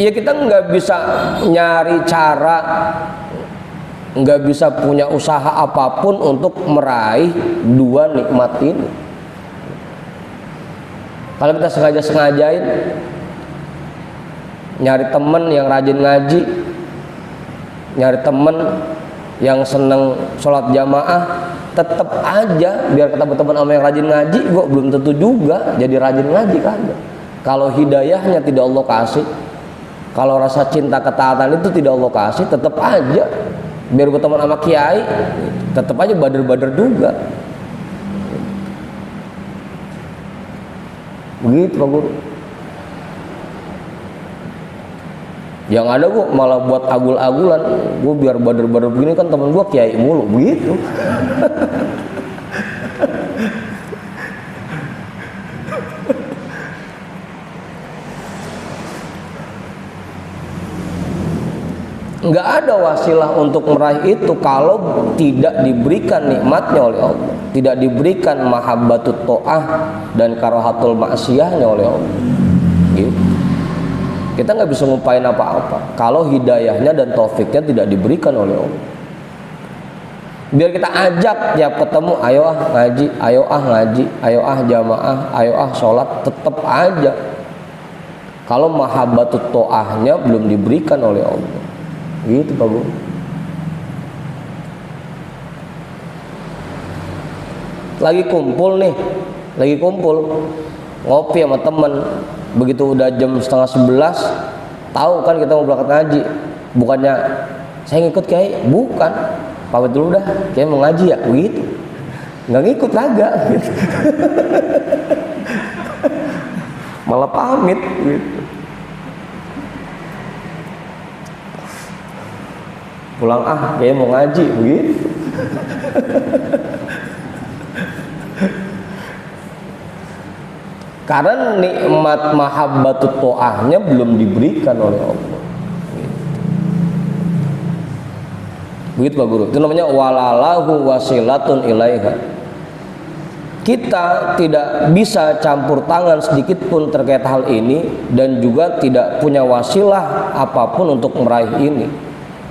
Ya kita nggak bisa nyari cara, nggak bisa punya usaha apapun untuk meraih dua nikmat ini. Kalau kita sengajain nyari temen yang rajin ngaji, nyari temen yang seneng sholat jamaah, tetap aja biar kita berteman sama yang rajin ngaji, gua belum tentu juga jadi rajin ngaji kan. Kalau hidayahnya tidak Allah kasih, kalau rasa cinta ketaatan itu tidak Allah kasih, tetap aja biar berteman sama kiai, tetap aja bader-bader juga. Begitu Pak Guru. Yang ada gua malah buat agul-agulan, gua biar bader-bader begini kan teman gua kiai mulu, begitu. Nggak ada wasilah untuk meraih itu kalau tidak diberikan nikmatnya oleh Allah, tidak diberikan mahabbatut ta'ah dan karahatul maksiyahnya oleh Allah, gitu. Kita nggak bisa ngupain apa-apa kalau hidayahnya dan taufiknya tidak diberikan oleh Allah. Biar kita ajak tiap ketemu, ayo ah ngaji, ayo ah ngaji, ayo ah jamaah, ayo ah sholat, tetap aja. Kalau mahabbatut to'ahnya belum diberikan oleh Allah, gitu Pak Guru. Lagi kumpul nih, ngopi sama temen, begitu udah jam 10:30, tahu kan kita mau berangkat ngaji, bukannya saya ngikut kiai, bukan, pamit dulu dah, kiai mau ngaji ya, begitu, nggak ngikut kagak, gitu. Malah pamit, gitu. Pulang kiai mau ngaji, begitu. Karena nikmat mahabbatut to'ahnya belum diberikan oleh Allah. Begitu Pak Guru. Itu namanya walalahu wasilatun ilaiha. Kita tidak bisa campur tangan sedikit pun terkait hal ini, dan juga tidak punya wasilah apapun untuk meraih ini.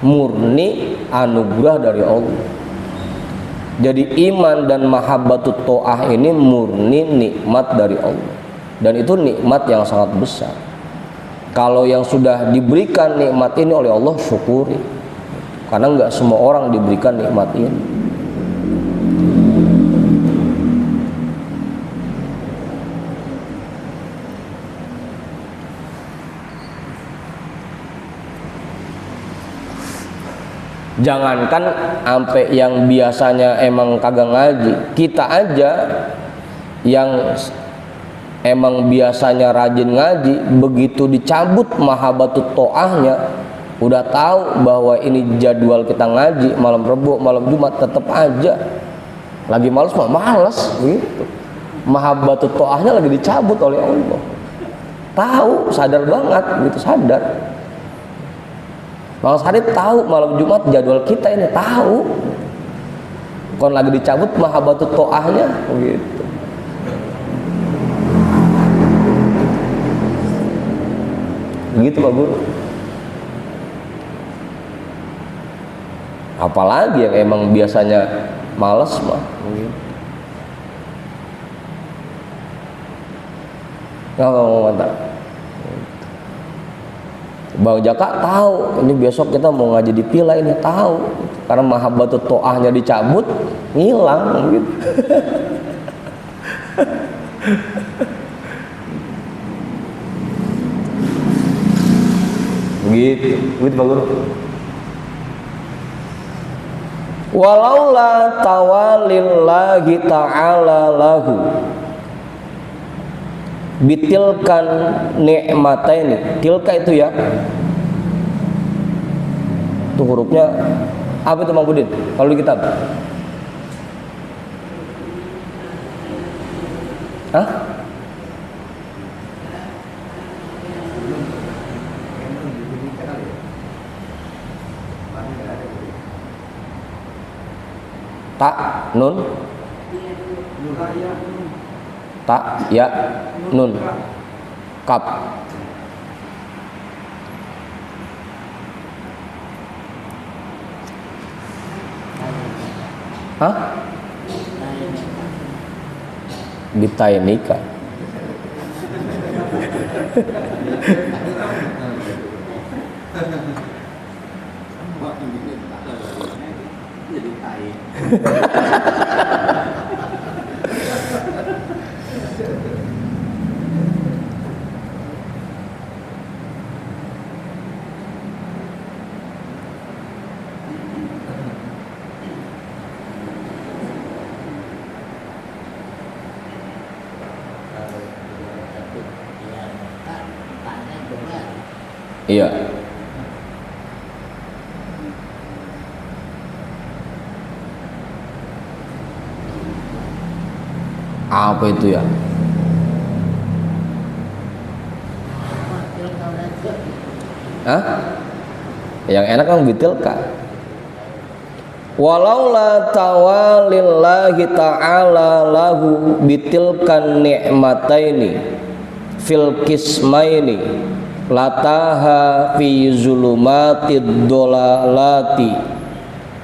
Murni anugerah dari Allah. Jadi iman dan mahabbatut to'ah ini murni nikmat dari Allah. Dan itu nikmat yang sangat besar. Kalau yang sudah diberikan nikmat ini oleh Allah, syukuri. Karena nggak semua orang diberikan nikmat ini. Jangankan sampai yang biasanya emang kagak ngaji, kita aja yang emang biasanya rajin ngaji, begitu dicabut mahabbatut to'ahnya, udah tahu bahwa ini jadwal kita ngaji malam Rebo, malam Jumat, tetap aja lagi males mah males, gitu. Mahabbatut to'ahnya lagi dicabut oleh Allah. Tahu, sadar banget, gitu, sadar. Bang Sarip tahu malam Jumat jadwal kita ini, tahu. Kon lagi dicabut mahabbatut to'ahnya, gitu. Begitu Pak Guru. Apalagi yang emang biasanya males mah. Nggak mau mantap. Bang Jaka tahu ini besok kita mau ngaji di Pila ini, tahu. Karena mahabbatut to'ahnya dicabut, ngilang gitu. Begitu Pak Guru. Walaula tawalillahi ta'ala lahu bitilkan ni'mataini. Tilka itu ya, itu hurufnya apa itu Bang Budin kalau di kitab? Hah? Ta, nun, ta, ya, nun, kap. Hah? Bitainika. Iya. Apa itu ya? Hah? Yang enak kan bitilka. Walaula tawalillahi ta'ala lahu bitilkan ni'mataini fil kismaini lataha fi zulumatid dolalati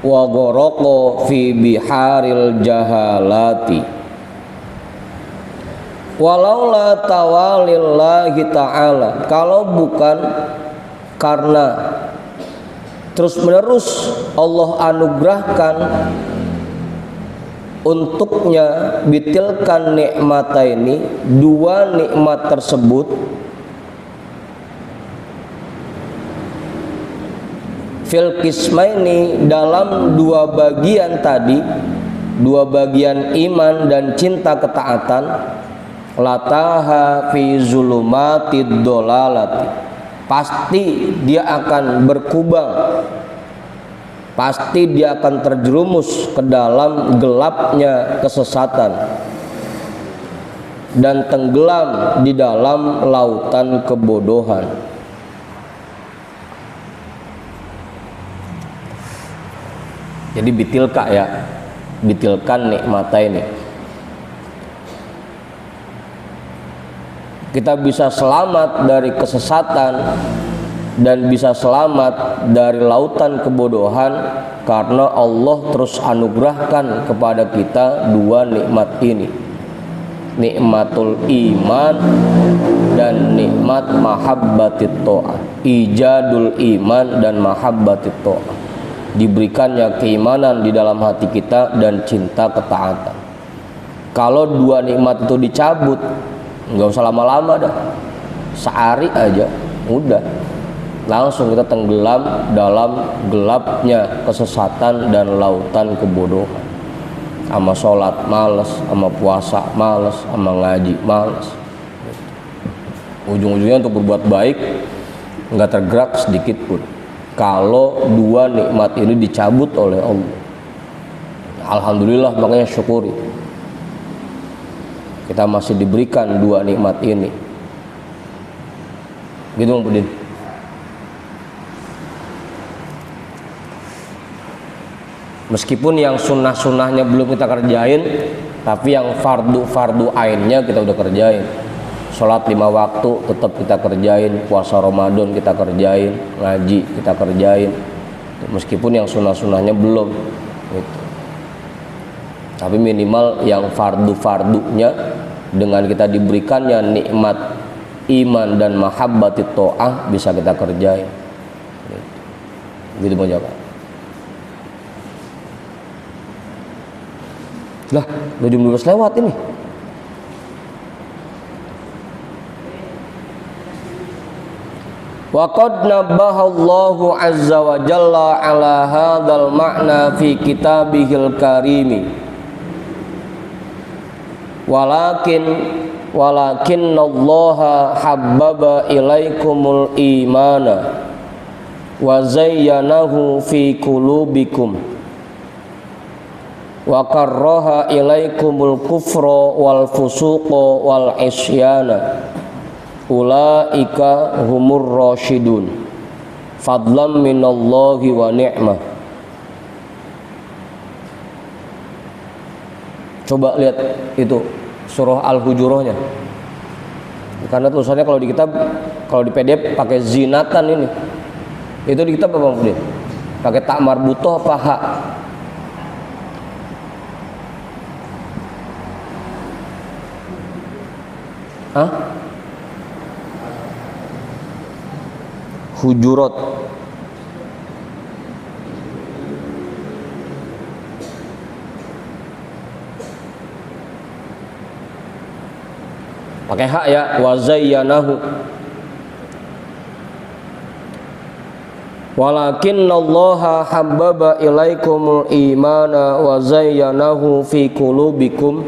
wa gharaqa fi biharil jahalati walaula tawalillahi ta'ala, kalau bukan karena terus menerus Allah anugerahkan untuknya bitilkan nikmata ini, dua nikmat tersebut, fil qismaini, dalam dua bagian tadi, dua bagian iman dan cinta ketaatan, lataha fi zulumatid dolalati, pasti dia akan berkubang, pasti dia akan terjerumus ke dalam gelapnya kesesatan dan tenggelam di dalam lautan kebodohan. Jadi bitilka ya, bitilkan nikmata ini. Kita bisa selamat dari kesesatan dan bisa selamat dari lautan kebodohan karena Allah terus anugerahkan kepada kita dua nikmat ini, nikmatul iman dan nikmat mahabbatit ta'ah, ijadul iman dan mahabbatit ta'ah, diberikannya keimanan di dalam hati kita dan cinta ketaatan. Kalau dua nikmat itu dicabut, nggak usah lama-lama dah, sehari aja udah langsung kita tenggelam dalam gelapnya kesesatan dan lautan kebodohan. Sama sholat males, sama puasa males, sama ngaji males, ujung-ujungnya untuk berbuat baik nggak tergerak sedikit pun kalau dua nikmat ini dicabut oleh Allah. Alhamdulillah, makanya syukuri kita masih diberikan dua nikmat ini. Gitu Bang Budin. Meskipun yang sunnah-sunnahnya belum kita kerjain, tapi yang fardu ainnya kita udah kerjain. Sholat 5 waktu tetap kita kerjain, puasa Ramadan kita kerjain, ngaji kita kerjain, meskipun yang sunnah-sunnahnya belum gitu. Tapi minimal yang fardu-fardunya dengan kita diberikannya nikmat iman dan mahabbatit ta'ah bisa kita kerjain gitu mau jawab. Lah, udah jam 12 lewat ini. Wa qad nabbaha Allahu azza wa jalla ala hadzal ma'na fi kitabihil karimi. Walakinnallaha habbaba ilaikumul imana wa zayyanahu fi qulubikum wa karraha ilaikumul kufra wal fusuqa wal isyana ulaika humur rasyidun fadlan minallahi wa ni'mah. Coba lihat itu surah Al-Hujurahnya, karena tulisannya kalau di kitab, kalau di PDF pakai zinatan ini, itu di kitab apa Bang Budin? Pakai tak marbutoh apa ha? Hah? Hujurat. Pakai hak ya, wa zayyanahu. Walakinnallaha habbaba ilaikumul imana wa zayyanahu fi qulubikum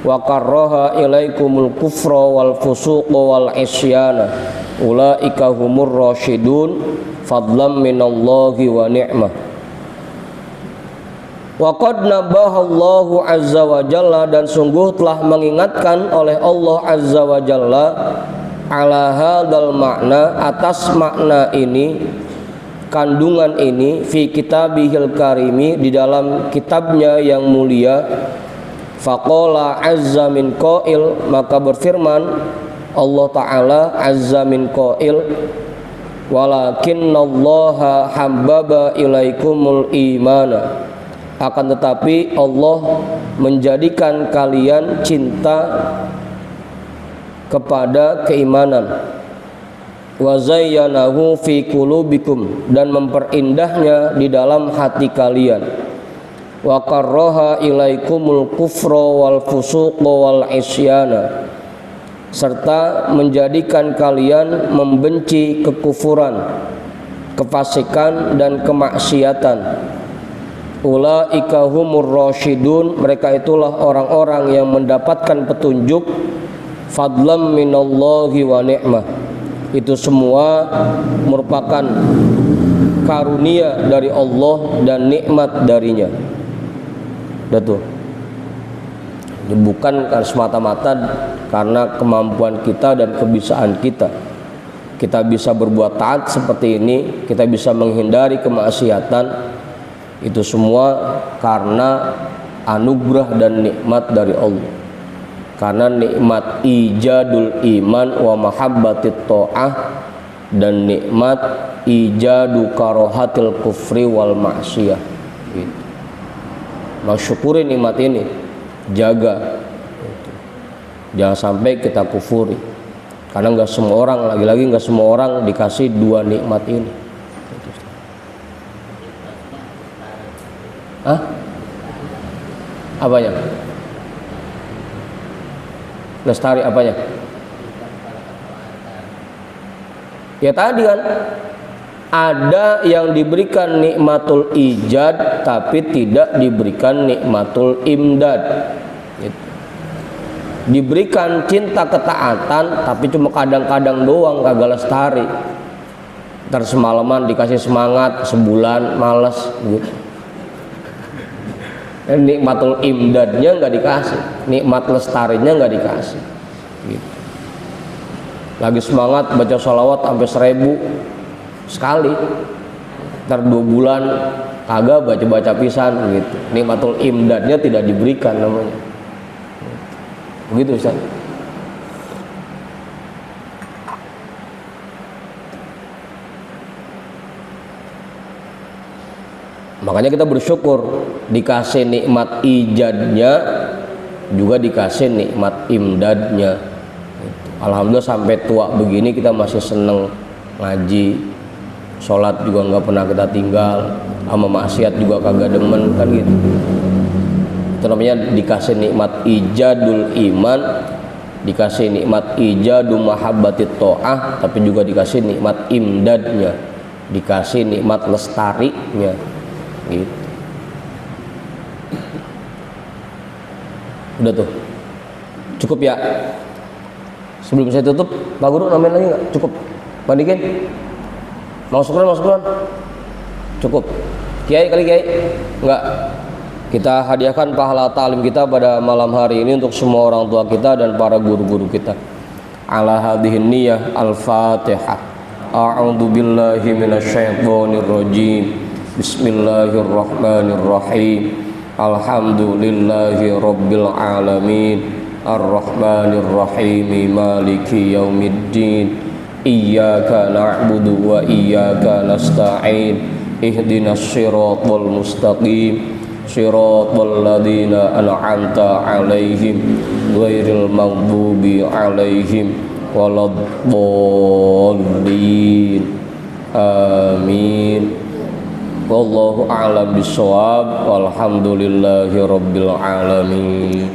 wa karraha ilaikumul kufra wal fusuqa wal isyana ulaika humur rasyidun fadlan minallahi wa ni'mah. Wa qad nabahallahu azza wa jalla, dan sungguh telah mengingatkan oleh Allah azza wa jalla ala hadzal makna, atas makna ini, kandungan ini, fi kitabihil karimi, di dalam kitabnya yang mulia. Faqala azza min qail, maka berfirman Allah Ta'ala azza min qail, Walakinnallaha habbaba ilaikumul imana, akan tetapi Allah menjadikan kalian cinta kepada keimanan. Wa zayyanahu fi qulubikum, dan memperindahnya di dalam hati kalian. Wa karraha ilaikumul kufra wal fusuqa wal isyana, serta menjadikan kalian membenci kekufuran, kefasikan dan kemaksiatan. Ulaika humur rasyidun, mereka itulah orang-orang yang mendapatkan petunjuk. Fadlam minallahi wa ni'mah, itu semua merupakan karunia dari Allah dan nikmat darinya. Betul. Bukan semata-mata karena kemampuan kita dan kebisaan kita. Kita bisa berbuat taat seperti ini, kita bisa menghindari kemaksiatan. Itu semua karena anugerah dan nikmat dari Allah. Karena nikmat ijadul iman wa mahabbatit ta'ah, dan nikmat ijadu karohatil kufri wal ma'siyah. Gitu. Syukuri nikmat ini, jaga. Gitu. Jangan sampai kita kufuri. Karena nggak semua orang, lagi-lagi nggak semua orang dikasih dua nikmat ini. Gitu. Hah? Apanya? Lestari apanya? Ya tadi kan ada yang diberikan nikmatul ijad tapi tidak diberikan nikmatul imdad. Gitu. Diberikan cinta ketaatan tapi cuma kadang-kadang doang, kagak lestari. Ntar semalaman dikasih semangat, sebulan males gitu. Dan nikmatul imdadnya nggak dikasih, nikmat lestarinya nggak dikasih. Gitu. Lagi semangat baca sholawat sampai 1000 sekali, ntar 2 bulan kagak baca pisan gitu. Nikmatul imdadnya tidak diberikan namanya. Begitu Ustaz. Makanya kita bersyukur dikasih nikmat ijadnya, juga dikasih nikmat imdadnya. Alhamdulillah sampai tua begini kita masih seneng ngaji, sholat juga nggak pernah kita tinggal, sama maksiat juga kagak demen kan gitu. Itu namanya dikasih nikmat ijadul iman, dikasih nikmat ijadu mahabbatit ta'ah, tapi juga dikasih nikmat imdadnya, dikasih nikmat lestarinya. Gitu. Udah tuh, cukup ya. Sebelum saya tutup, Pak Guru nambahin lagi nggak? Cukup, bandingin. Mau syukuran? Cukup. Kiai kali Kiai? Enggak. Kita hadiahkan pahala ta'lim kita pada malam hari ini untuk semua orang tua kita dan para guru-guru kita. Ala hadhihi niyyah al-Fatihah. A'udzu billahi minasyaitonir rajim. Bismillahirrahmanirrahim. Alhamdulillahi rabbil alamin. Ar-Rahmanir-Rahim. Maliki yaumiddin. Iyyaka na'budu wa iyyaka nasta'in. Ihdinas siratal mustaqim. Siratal ladzina an'amta 'alaihim ghairil maghdubi 'alaihim waladdallin. Amin. Wallahu a'lam bishawab. Walhamdulillahi rabbil alamin.